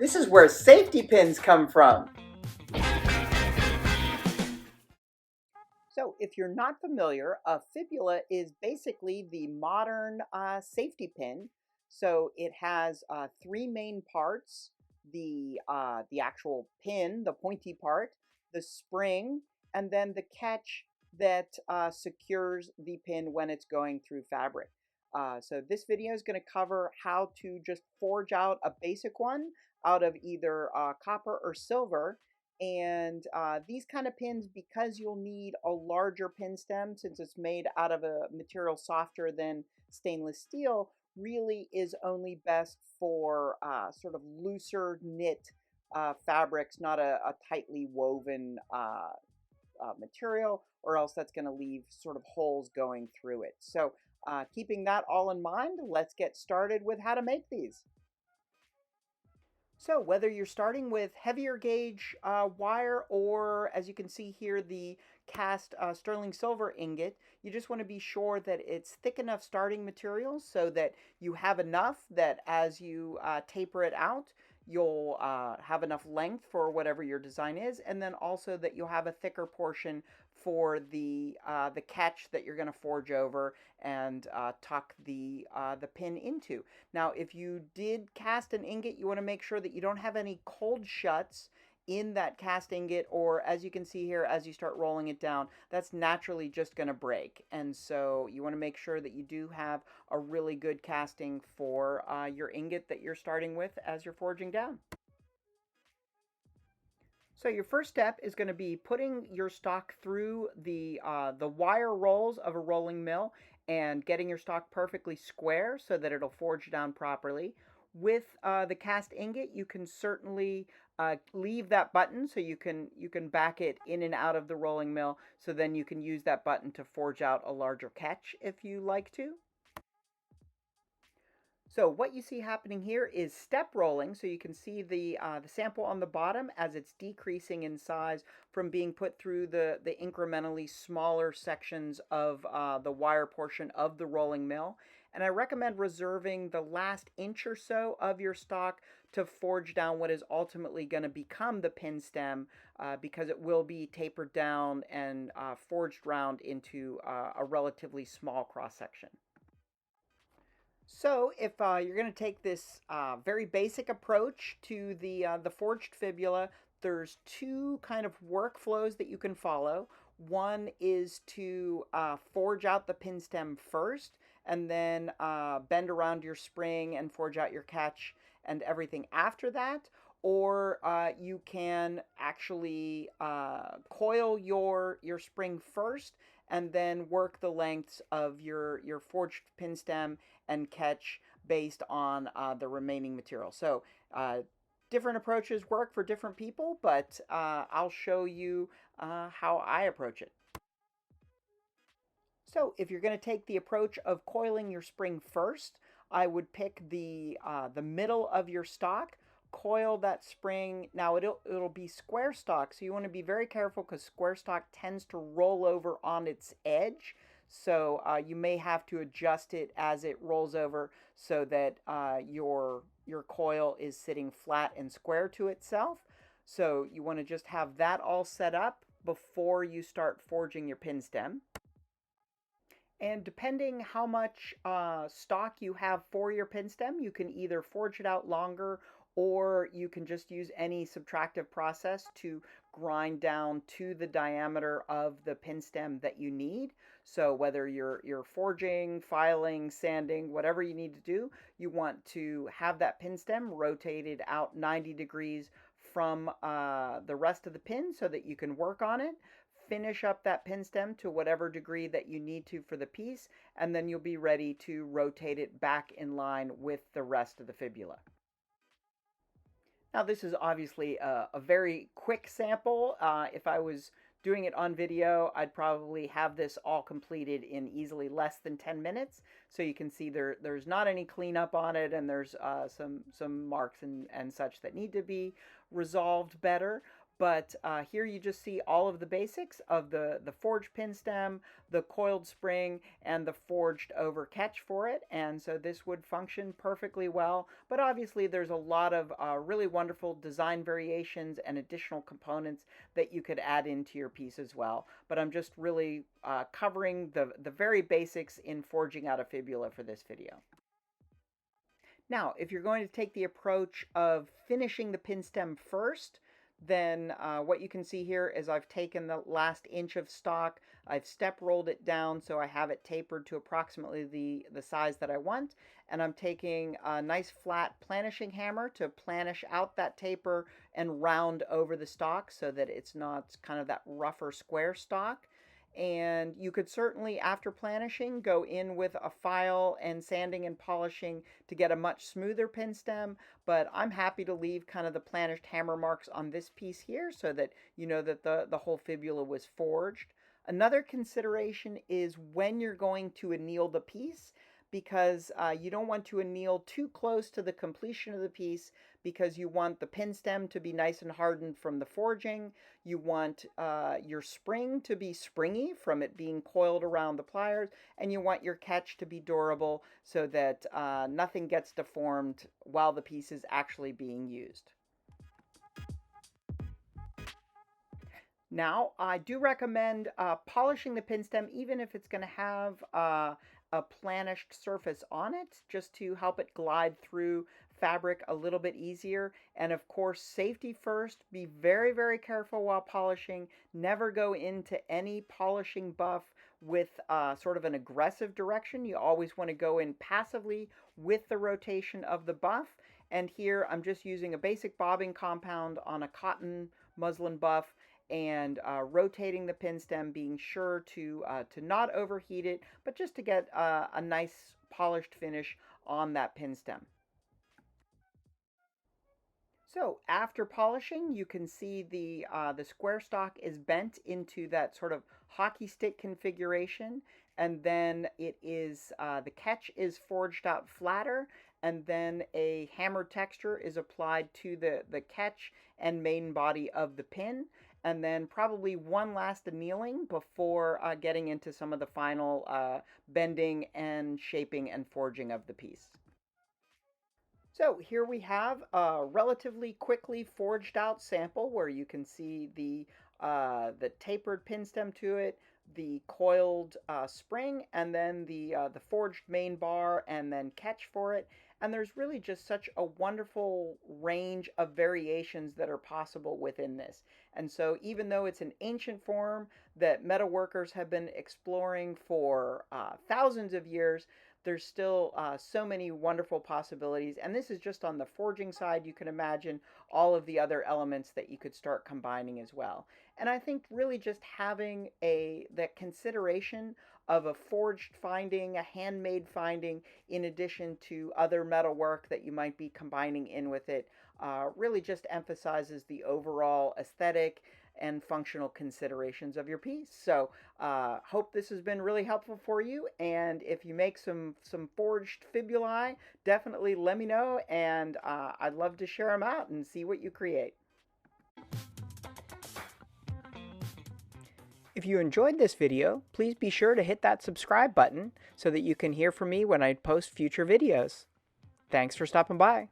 This is where safety pins come from. So if you're not familiar, a fibula is basically the modern safety pin. So it has three main parts: the actual pin, the pointy part, the spring, and then the catch that secures the pin when it's going through fabric. So this video is going to cover how to just forge out a basic one out of either copper or silver. And these kind of pins, because you'll need a larger pin stem since it's made out of a material softer than stainless steel, really is only best for sort of looser knit fabrics, not a tightly woven material, or else that's going to leave sort of holes going through it. So keeping that all in mind, let's get started with how to make these. So whether you're starting with heavier gauge wire, or as you can see here, the cast sterling silver ingot, you just want to be sure that it's thick enough starting material so that you have enough that as you taper it out, you'll have enough length for whatever your design is, and then also that you'll have a thicker portion for the catch that you're going to forge over and tuck the pin into. Now, if you did cast an ingot, you want to make sure that you don't have any cold shuts in that cast ingot, or as you can see here, as you start rolling it down, that's naturally just going to break. And so you want to make sure that you do have a really good casting for your ingot that you're starting with as you're forging down. So your first step is going to be putting your stock through the wire rolls of a rolling mill and getting your stock perfectly square so that it'll forge down properly. With the cast ingot, you can certainly leave that button so you can back it in and out of the rolling mill. So then you can use that button to forge out a larger catch if you like to. So what you see happening here is step rolling. So you can see the sample on the bottom as it's decreasing in size from being put through the incrementally smaller sections of the wire portion of the rolling mill. And I recommend reserving the last inch or so of your stock to forge down what is ultimately going to become the pin stem, because it will be tapered down and forged round into a relatively small cross section. So if you're going to take this very basic approach to the forged fibula, there's two kind of workflows that you can follow. One is to forge out the pin stem first, and then bend around your spring and forge out your catch and everything after that. Or you can actually coil your spring first and then work the lengths of your forged pin stem and catch based on the remaining material. So different approaches work for different people, but I'll show you how I approach it. So if you're going to take the approach of coiling your spring first, I would pick the middle of your stock, coil that spring. Now it'll be square stock, so you want to be very careful because square stock tends to roll over on its edge. So you may have to adjust it as it rolls over so that your coil is sitting flat and square to itself. So you want to just have that all set up before you start forging your pin stem. And depending how much stock you have for your pin stem, you can either forge it out longer, or you can just use any subtractive process to grind down to the diameter of the pin stem that you need. So whether you're forging, filing, sanding, whatever you need to do, you want to have that pin stem rotated out 90 degrees from the rest of the pin so that you can work on it. Finish up that pin stem to whatever degree that you need to for the piece, and then you'll be ready to rotate it back in line with the rest of the fibula. Now this is obviously a very quick sample. If I was doing it on video, I'd probably have this all completed in easily less than 10 minutes. So you can see there's not any cleanup on it, and there's some marks and such that need to be resolved better. But here you just see all of the basics of the forged pin stem, the coiled spring, and the forged over catch for it. And so this would function perfectly well. But obviously there's a lot of really wonderful design variations and additional components that you could add into your piece as well. But I'm just really covering the very basics in forging out a fibula for this video. Now, if you're going to take the approach of finishing the pin stem first, then what you can see here is I've taken the last inch of stock, I've step rolled it down so I have it tapered to approximately the size that I want, and I'm taking a nice flat planishing hammer to planish out that taper and round over the stock so that it's not kind of that rougher square stock. And you could certainly, after planishing, go in with a file and sanding and polishing to get a much smoother pin stem, but I'm happy to leave kind of the planished hammer marks on this piece here so that you know that the whole fibula was forged. Another consideration is when you're going to anneal the piece, because you don't want to anneal too close to the completion of the piece because you want the pin stem to be nice and hardened from the forging. You want your spring to be springy from it being coiled around the pliers, and you want your catch to be durable so that nothing gets deformed while the piece is actually being used. Now, I do recommend polishing the pin stem even if it's going to have a planished surface on it, just to help it glide through fabric a little bit easier. And of course, safety first. Be very, very careful while polishing. Never go into any polishing buff with sort of an aggressive direction. You always want to go in passively with the rotation of the buff. And here I'm just using a basic bobbing compound on a cotton muslin buff and rotating the pin stem, being sure to not overheat it, but just to get a nice polished finish on that pin stem. So after polishing, you can see the square stock is bent into that sort of hockey stick configuration, and then it is the catch is forged out flatter, and then a hammered texture is applied to the catch and main body of the pin, and then probably one last annealing before getting into some of the final bending and shaping and forging of the piece. So here we have a relatively quickly forged out sample where you can see the tapered pin stem to it, the coiled spring, and then the forged main bar and then catch for it. And there's really just such a wonderful range of variations that are possible within this. And so even though it's an ancient form that metalworkers have been exploring for thousands of years, there's still so many wonderful possibilities. And this is just on the forging side. You can imagine all of the other elements that you could start combining as well. And I think really just having that consideration of a forged finding, a handmade finding, in addition to other metal work that you might be combining in with it, really just emphasizes the overall aesthetic and functional considerations of your piece. So hope this has been really helpful for you, and if you make some forged fibulae, definitely let me know, and I'd love to share them out and see what you create. If you enjoyed this video, please be sure to hit that subscribe button so that you can hear from me when I post future videos. Thanks for stopping by.